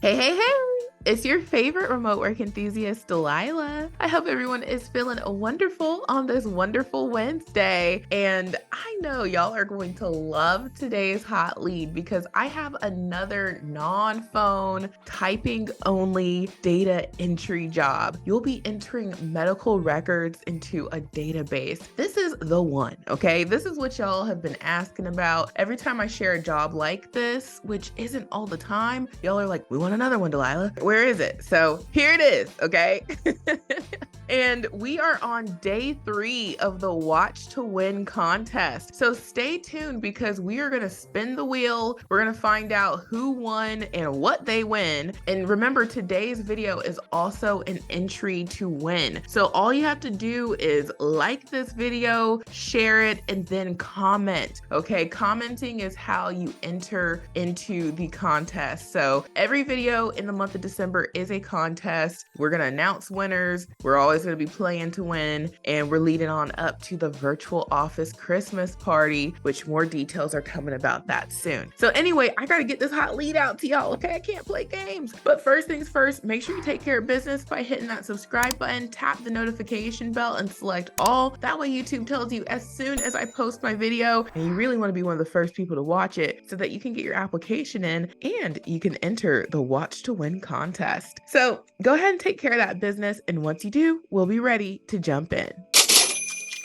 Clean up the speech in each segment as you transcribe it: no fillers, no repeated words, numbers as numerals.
Hey, hey, hey! It's your favorite remote work enthusiast, Delilah. I hope everyone is feeling wonderful on this wonderful Wednesday. And I know y'all are going to love today's hot lead because I have another non-phone, typing only data entry job. You'll be entering medical records into a database. This is the one, okay? This is what y'all have been asking about. Every time I share a job like this, which isn't all the time, y'all are like, we want another one, Delilah. Where is it? So here it is, okay? And we are on day 3 of the Watch to Win contest. So stay tuned because we are going to spin the wheel. We're going to find out who won and what they win. And remember, today's video is also an entry to win. So all you have to do is like this video, share it, and then comment. Okay, commenting is how you enter into the contest. So every video in the month of December is a contest. We're going to announce winners. We're always going to be playing to win, and we're leading on up to the virtual office Christmas party, which more details are coming about that soon. So anyway, I got to get this hot lead out to y'all. Okay, I can't play games. But first things first, make sure you take care of business by hitting that subscribe button, tap the notification bell, and select all. That way YouTube tells you as soon as I post my video, and you really want to be one of the first people to watch it so that you can get your application in and you can enter the Watch to Win contest. So go ahead and take care of that business, and once you do, we'll be ready to jump in.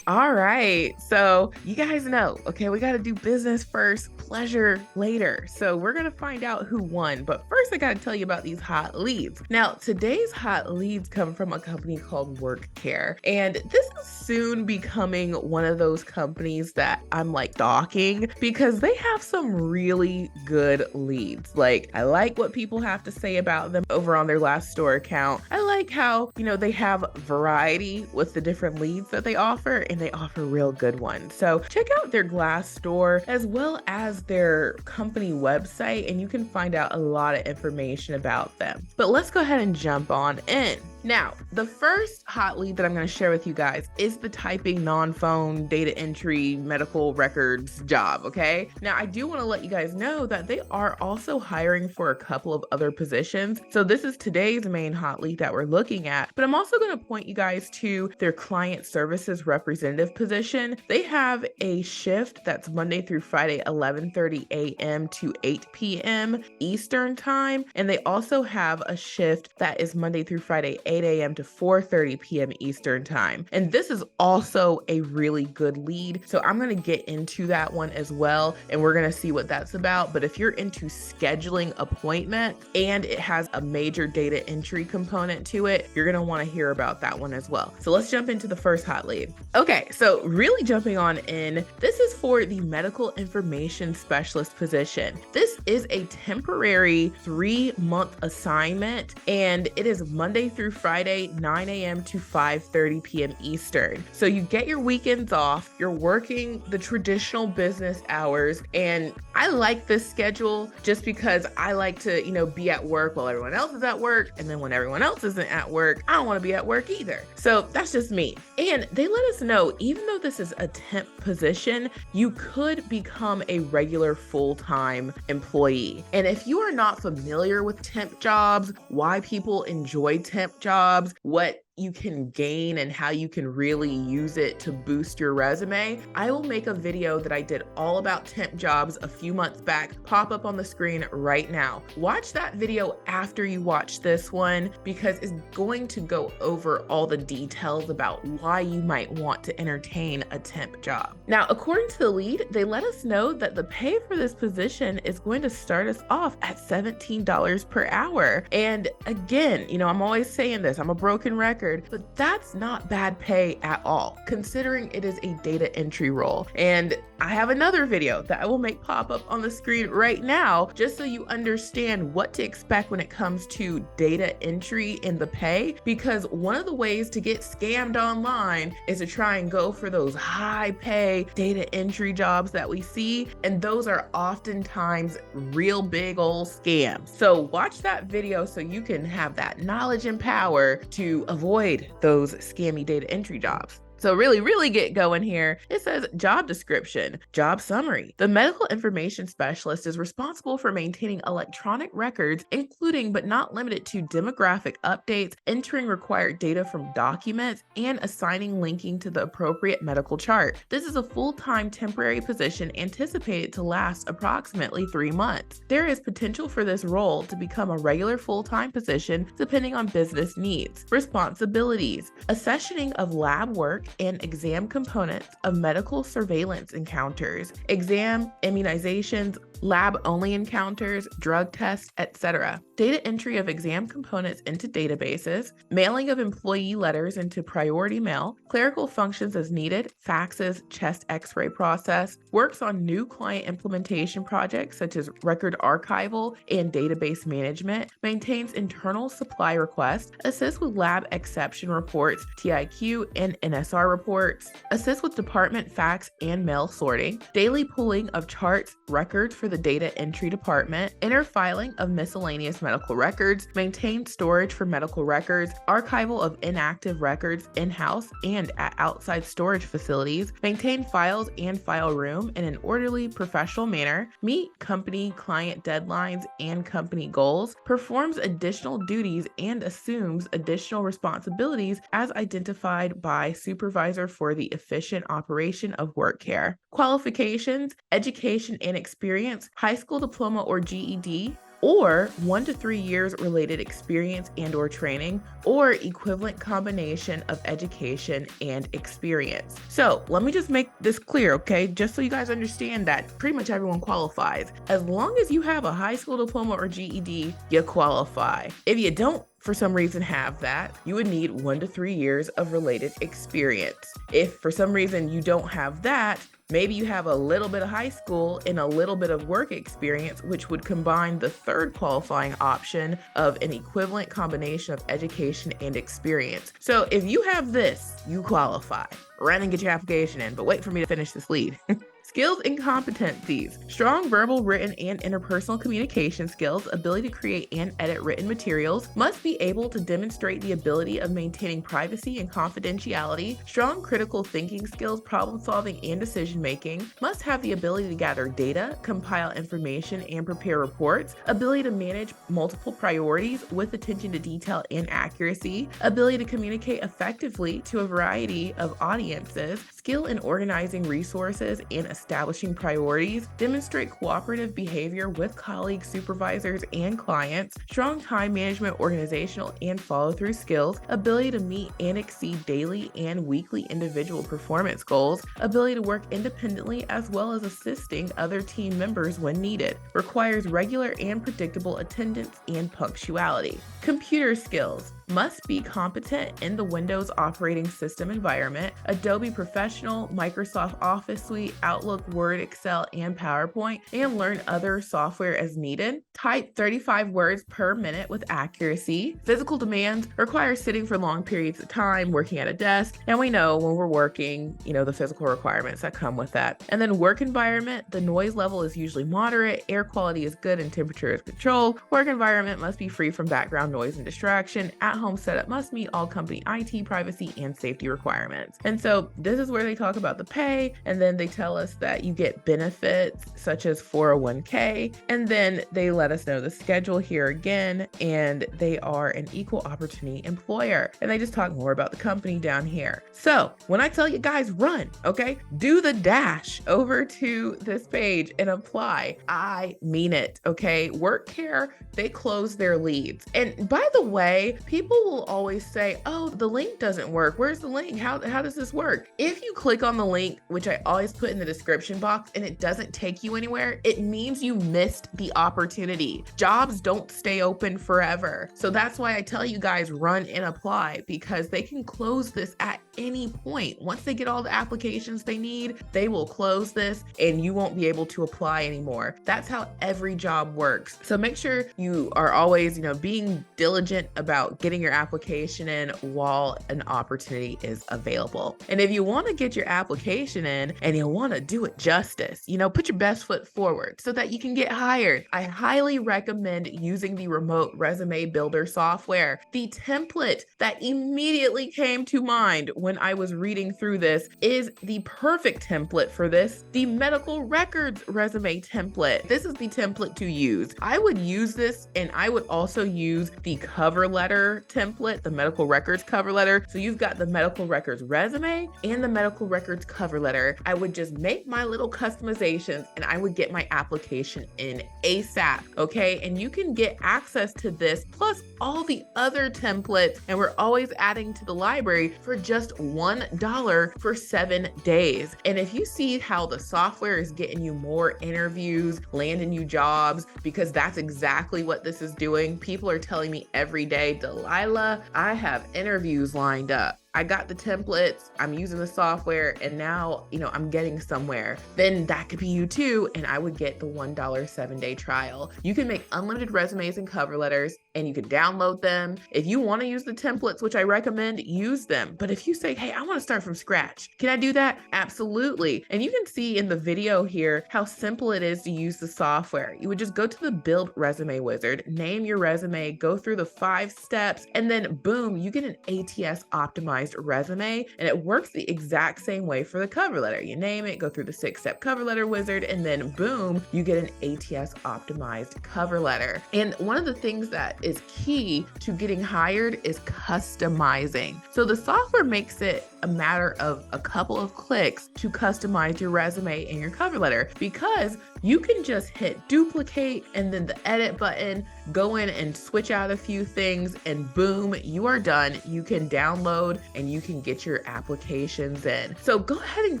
All right, so you guys know, okay, we got to do business first, pleasure later. So we're going to find out who won, but first I got to tell you about these hot leads. Now, today's hot leads come from a company called WorkCare, and this is soon becoming one of those companies that I'm like stalking because they have some really good leads. Like, I like what people have to say about them over on their Glassdoor account. I like how, they have variety with the different leads that they offer, and they offer real good ones. So check out their Glassdoor as well as their company website, and you can find out a lot of information about them. But let's go ahead and jump on in. Now, the first hot lead that I'm going to share with you guys is the typing non-phone data entry medical records job, okay? Now, I do want to let you guys know that they are also hiring for a couple of other positions. So this is today's main hot lead that we're looking at, but I'm also going to point you guys to their client services representative position. They have a shift that's Monday through Friday, 11:30 a.m. to 8 p.m. Eastern time. And they also have a shift that is Monday through Friday, 8 a.m. to 4:30 p.m. Eastern time. And this is also a really good lead. So I'm going to get into that one as well, and we're going to see what that's about. But if you're into scheduling appointments and it has a major data entry component to it, you're going to want to hear about that one as well. So let's jump into the first hot lead. Okay, so really jumping on in, this is for the medical information specialist position. This is a temporary 3-month assignment, and it is Monday through Friday, 9 a.m. to 5:30 p.m. Eastern. So you get your weekends off, you're working the traditional business hours, and I like this schedule just because I like to, be at work while everyone else is at work, and then when everyone else isn't at work, I don't want to be at work either. So that's just me. And they let us know, even though this is a temp position, you could become a regular full-time employee. And if you are not familiar with temp jobs, why people enjoy temp jobs, what you can gain and how you can really use it to boost your resume, I will make a video that I did all about temp jobs a few months back, pop up on the screen right now. Watch that video after you watch this one because it's going to go over all the details about why you might want to entertain a temp job. Now, according to the lead, they let us know that the pay for this position is going to start us off at $17 per hour. And again, I'm always saying this, I'm a broken record, but that's not bad pay at all, considering it is a data entry role. And I have another video that I will make pop up on the screen right now, just so you understand what to expect when it comes to data entry in the pay, because one of the ways to get scammed online is to try and go for those high pay data entry jobs that we see, and those are oftentimes real big old scams. So watch that video so you can have that knowledge and power to avoid those scammy data entry jobs. So really get going here. It says job description, job summary. The medical information specialist is responsible for maintaining electronic records, including but not limited to demographic updates, entering required data from documents, and assigning linking to the appropriate medical chart. This is a full-time temporary position anticipated to last approximately 3 months. There is potential for this role to become a regular full-time position depending on business needs. Responsibilities: accessioning of lab work and exam components of medical surveillance encounters, exam, immunizations, lab-only encounters, drug tests, etc. Data entry of exam components into databases, mailing of employee letters into priority mail, clerical functions as needed, faxes, chest x-ray process, works on new client implementation projects such as record archival and database management, maintains internal supply requests, assists with lab exception reports, TIQ and NSR reports, assists with department fax and mail sorting, daily pulling of charts, records for the data entry department, interfiling of miscellaneous medical records, maintain storage for medical records, archival of inactive records in-house and at outside storage facilities, maintain files and file room in an orderly, professional manner, meet company client deadlines and company goals, performs additional duties and assumes additional responsibilities as identified by supervisor for the efficient operation of work care. Qualifications: education and experience, high school diploma or GED, or 1 to 3 years related experience and or training, or equivalent combination of education and experience. So let me just make this clear, okay? Just so you guys understand that pretty much everyone qualifies. As long as you have a high school diploma or GED, you qualify. If you don't for some reason have that, you would need 1 to 3 years of related experience. If for some reason you don't have that, maybe you have a little bit of high school and a little bit of work experience, which would combine the third qualifying option of an equivalent combination of education and experience. So if you have this, you qualify. Run and get your application in, but wait for me to finish this lead. Skills and competencies: strong verbal, written, and interpersonal communication skills, ability to create and edit written materials, must be able to demonstrate the ability of maintaining privacy and confidentiality, strong critical thinking skills, problem solving, and decision making, must have the ability to gather data, compile information, and prepare reports, ability to manage multiple priorities with attention to detail and accuracy, ability to communicate effectively to a variety of audiences, skill in organizing resources and establishing priorities, demonstrate cooperative behavior with colleagues, supervisors, and clients, strong time management, organizational, and follow-through skills, ability to meet and exceed daily and weekly individual performance goals, ability to work independently as well as assisting other team members when needed, requires regular and predictable attendance and punctuality. Computer skills: must be competent in the Windows operating system environment, Adobe Professional, Microsoft Office Suite, Outlook, Word, Excel, and PowerPoint, and learn other software as needed. Type 35 words per minute with accuracy. Physical demands: require sitting for long periods of time, working at a desk, and we know when we're working, the physical requirements that come with that. And then work environment: the noise level is usually moderate, air quality is good, and temperature is controlled. Work environment must be free from background noise and distraction. At-home setup must meet all company IT, privacy, and safety requirements. And so this is where they talk about the pay, and then they tell us that you get benefits such as 401k, and then they let us know the schedule here again, and they are an equal opportunity employer. And they just talk more about the company down here. So when I tell you guys run, okay, do the dash over to this page and apply. I mean it, okay? Work Care, they close their leads. And by the way, people will always say, oh, the link doesn't work. Where's the link? How does this work? If you click on the link, which I always put in the description box, and it doesn't take you anywhere, it means you missed the opportunity. Jobs don't stay open forever. So that's why I tell you guys run and apply, because they can close this at any point. Once they get all the applications they need, they will close this and you won't be able to apply anymore. That's how every job works. So make sure you are always, being diligent about getting your application in while an opportunity is available. And if you want to get your application in and you want to do it justice, put your best foot forward so that you can get hired, I highly recommend using the remote resume builder software. The template that immediately came to mind when I was reading through this is the perfect template for this, the medical records resume template. This is the template to use. I would use this, and I would also use the cover letter template, the medical records cover letter. So you've got the medical records resume and the medical records cover letter. I would just make my little customizations and I would get my application in ASAP, okay? And you can get access to this plus all the other templates, and we're always adding to the library for just $1 for 7 days. And if you see how the software is getting you more interviews, landing you jobs, because that's exactly what this is doing. People are telling me every day, Delilah, I have interviews lined up. I got the templates, I'm using the software, and now, I'm getting somewhere. Then that could be you too, and I would get the $1 7-day trial. You can make unlimited resumes and cover letters, and you can download them. If you want to use the templates, which I recommend, use them. But if you say, hey, I want to start from scratch, can I do that? Absolutely. And you can see in the video here how simple it is to use the software. You would just go to the Build Resume Wizard, name your resume, go through the 5 steps, and then boom, you get an ATS optimized resume, and it works the exact same way for the cover letter. You name it, go through the 6-step cover letter wizard, and then boom, you get an ATS optimized cover letter. And one of the things that is key to getting hired is customizing. So the software makes it a matter of a couple of clicks to customize your resume and your cover letter, because you can just hit duplicate and then the edit button, go in and switch out a few things, and boom, you are done. You can download and you can get your applications in. So go ahead and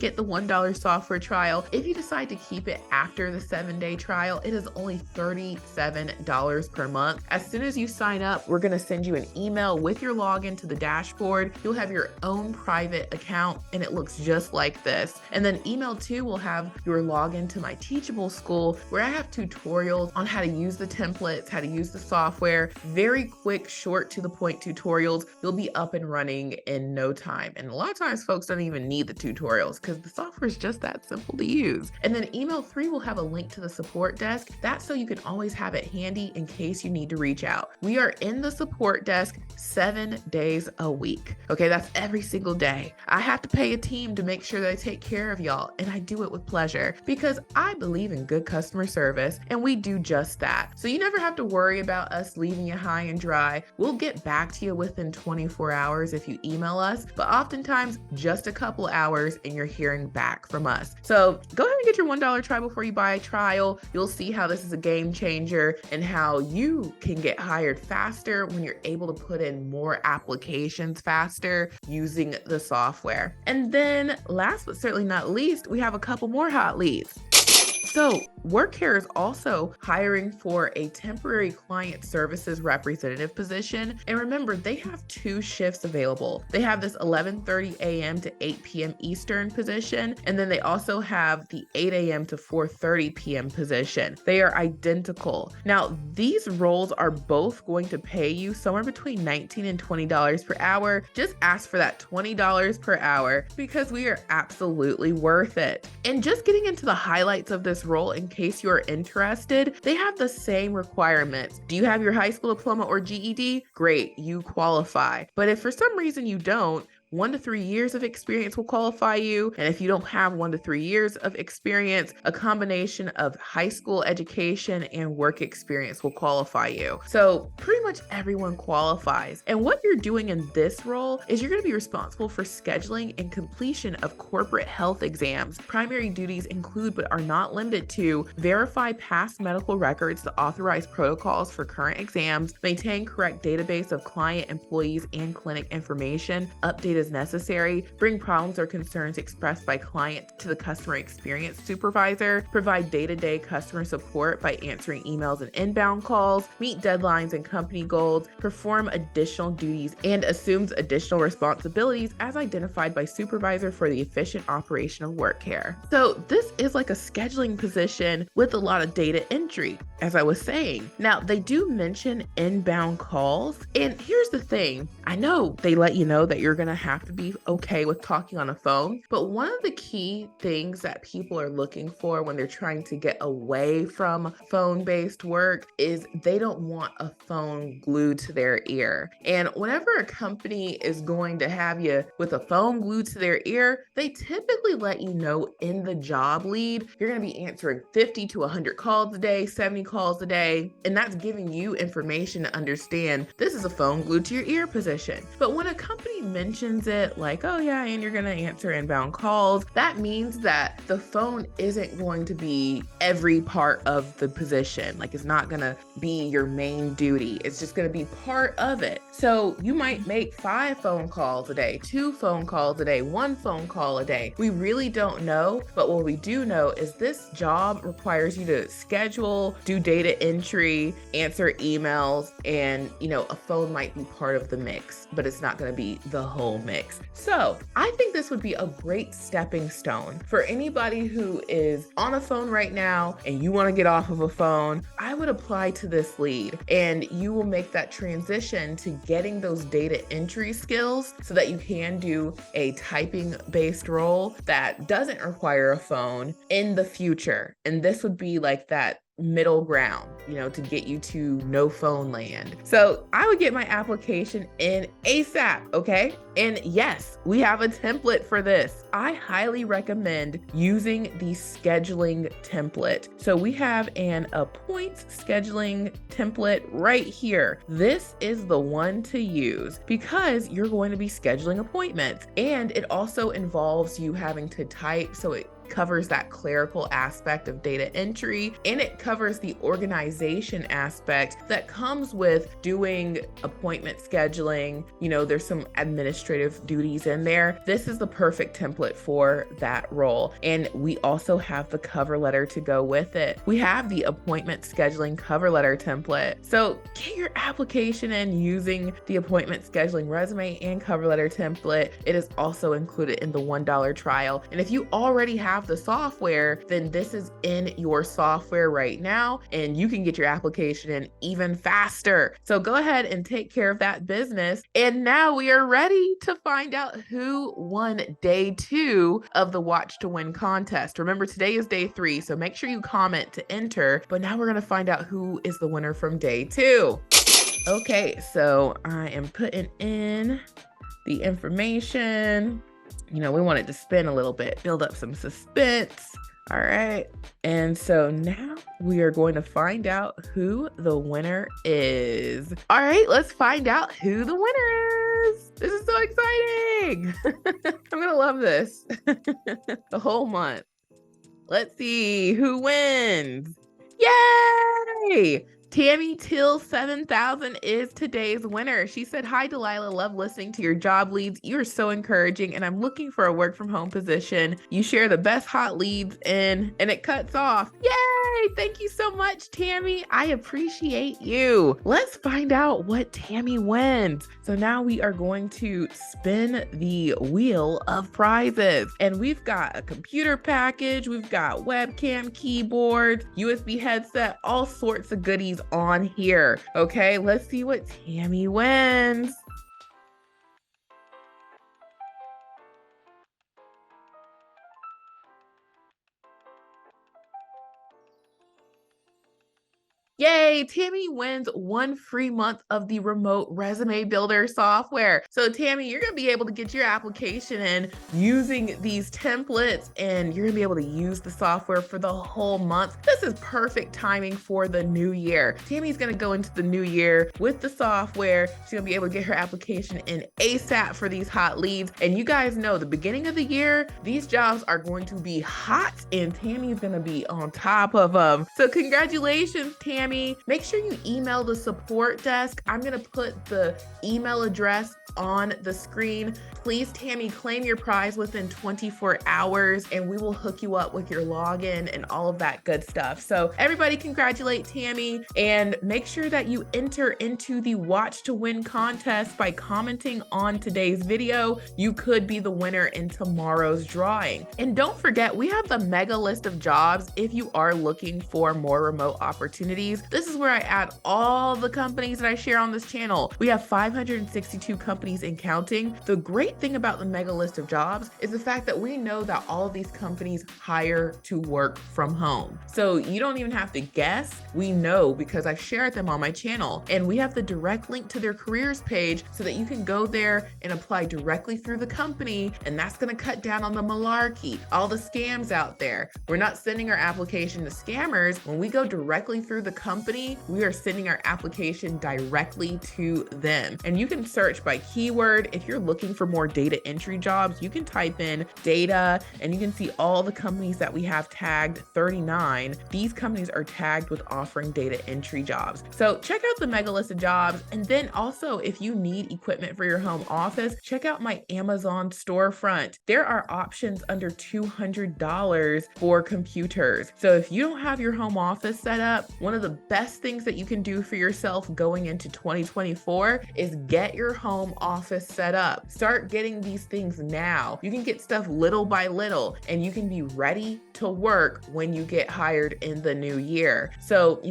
get the $1 software trial. If you decide to keep it after the 7-day trial, it is only $37 per month. As soon as you sign up, we're going to send you an email with your login to the dashboard. You'll have your own private account, and it looks just like this. And then email 2 will have your login to my Teachable School, where I have tutorials on how to use the templates, how to use the software, very quick, short to the point tutorials. You'll be up and running in no time. And a lot of times folks don't even need the tutorials because the software is just that simple to use. And then email 3 will have a link to the support desk. That's so you can always have it handy in case you need to reach out. We are in the support desk 7 days a week. Okay, that's every single day. I have to pay a team to make sure that I take care of y'all, and I do it with pleasure because I believe in good customer service, and we do just that. So you never have to worry about us leaving you high and dry. We'll get back to you within 24 hours if you email us, but oftentimes just a couple hours and you're hearing back from us. So go ahead and get your $1 try before you buy a trial. You'll see how this is a game changer and how you can get hired faster when you're able to put in more applications faster using the software. And then last but certainly not least, we have a couple more hot leads. So WorkCare is also hiring for a temporary client services representative position. And remember, they have 2 shifts available. They have this 11:30 a.m. to 8 p.m. Eastern position. And then they also have the 8 a.m. to 4:30 p.m. position. They are identical. Now, these roles are both going to pay you somewhere between $19 and $20 per hour. Just ask for that $20 per hour because we are absolutely worth it. And just getting into the highlights of this role in case you are interested, they have the same requirements. Do you have your high school diploma or GED? Great, you qualify. But if for some reason you don't, 1 to 3 years of experience will qualify you. And if you don't have 1 to 3 years of experience, a combination of high school education and work experience will qualify you. So pretty much everyone qualifies. And what you're doing in this role is you're going to be responsible for scheduling and completion of corporate health exams. Primary duties include, but are not limited to, verify past medical records to authorize protocols for current exams, maintain correct database of client, employees, and clinic information, update as as necessary, bring problems or concerns expressed by client to the customer experience supervisor, provide day-to-day customer support by answering emails and inbound calls, meet deadlines and company goals, perform additional duties, and assumes additional responsibilities as identified by supervisor for the efficient operation of work care. So this is like a scheduling position with a lot of data entry, as I was saying. Now, they do mention inbound calls, and here's the thing. I know they let you know that you're gonna have to be okay with talking on a phone, but one of the key things that people are looking for when they're trying to get away from phone-based work is they don't want a phone glued to their ear. And whenever a company is going to have you with a phone glued to their ear, they typically let you know in the job lead, you're gonna be answering 50 to 100 calls a day, 70 calls a day, and that's giving you information to understand this is a phone glued to your ear position. But when a company mentions it like, oh yeah, and you're gonna answer inbound calls, that means that the phone isn't going to be every part of the position. Like, it's not gonna be your main duty. It's just gonna be part of it. So you might make 5 phone calls a day, 2 phone calls a day, 1 phone call a day. We really don't know, but what we do know is this job requires you to schedule, do data entry, answer emails, and a phone might be part of the mix, but it's not going to be the whole mix. So I think this would be a great stepping stone for anybody who is on a phone right now and you want to get off of a phone. I would apply to this lead, and you will make that transition to getting those data entry skills so that you can do a typing based role that doesn't require a phone in the future. And this would be like that middle ground, to get you to no phone land. So I would get my application in ASAP, okay? And yes, we have a template for this. I highly recommend using the scheduling template. So we have an appoints scheduling template right here. This is the one to use because you're going to be scheduling appointments, and it also involves you having to type, so it covers that clerical aspect of data entry, and it covers the organization aspect that comes with doing appointment scheduling. There's some administrative duties in there. This is the perfect template for that role. And we also have the cover letter to go with it. We have the appointment scheduling cover letter template. So get your application in using the appointment scheduling resume and cover letter template. It is also included in the $1 trial. And if you already have the software, then this is in your software right now, and you can get your application in even faster. So go ahead and take care of that business. And now we are ready to find out who won day 2 of the Watch to Win contest. Remember, today is day 3, so make sure you comment to enter. But now we're going to find out who is the winner from day 2. Okay, so I am putting in the information. We want it to spin a little bit, build up some suspense. All right. And so now we are going to find out who the winner is. All right, let's find out who the winner is. This is so exciting. I'm going to love this the whole month. Let's see who wins. Yay! Tammy Till 7000 is today's winner. She said, "Hi Delilah, love listening to your job leads. You are so encouraging, and I'm looking for a work from home position. You share the best hot leads and it cuts off." Yay! Thank you so much, Tammy. I appreciate you. Let's find out what Tammy wins. So now we are going to spin the wheel of prizes, and we've got a computer package, we've got webcam, keyboards, USB headset, all sorts of goodies on here. Okay, let's see what Tammy wins. Yay, Tammy wins 1 free month of the remote resume builder software. So Tammy, you're gonna be able to get your application in using these templates, and you're gonna be able to use the software for the whole month. This is perfect timing for the new year. Tammy's gonna go into the new year with the software. She's gonna be able to get her application in ASAP for these hot leads. And you guys know the beginning of the year, these jobs are going to be hot, and Tammy's gonna be on top of them. So congratulations, Tammy. Tammy, make sure you email the support desk. I'm gonna put the email address on the screen. Please, Tammy, claim your prize within 24 hours and we will hook you up with your login and all of that good stuff. So everybody congratulate Tammy and make sure that you enter into the Watch to Win contest by commenting on today's video. You could be the winner in tomorrow's drawing. And don't forget, we have the mega list of jobs if you are looking for more remote opportunities. This is where I add all the companies that I share on this channel. We have 562 companies and counting. The great thing about the mega list of jobs is the fact that we know that all of these companies hire to work from home. So you don't even have to guess. We know because I share them on my channel, and we have the direct link to their careers page so that you can go there and apply directly through the company. And that's going to cut down on the malarkey, all the scams out there. We're not sending our application to scammers. When we go directly through the company, we are sending our application directly to them. And you can search by keyword. If you're looking for more data entry jobs, you can type in data and you can see all the companies that we have tagged, 39. These companies are tagged with offering data entry jobs. So check out the mega list of jobs. And then also, if you need equipment for your home office, check out my Amazon storefront. There are options under $200 for computers. So if you don't have your home office set up, one of the best things that you can do for yourself going into 2024 is get your home office set up. Start getting these things now. You can get stuff little by little and you can be ready to work when you get hired in the new year. So,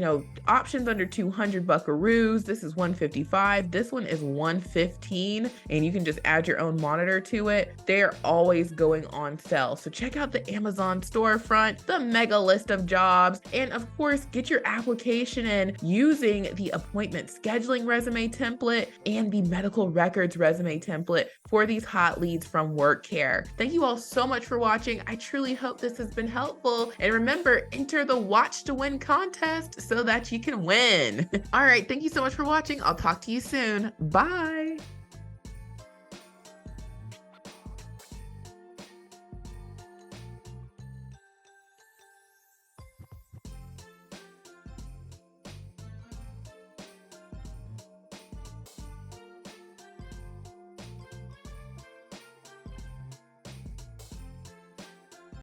options under 200 buckaroos. This is 155. This one is 115 and you can just add your own monitor to it. They're always going on sale. So check out the Amazon storefront, the mega list of jobs, and of course, get your application in using the appointment scheduling resume template and the medical records resume template for these hot leads from WorkCare. Thank you all so much for watching. I truly hope this has been helpful. And remember, enter the Watch to Win contest so that you can win. All right, thank you so much for watching. I'll talk to you soon. Bye.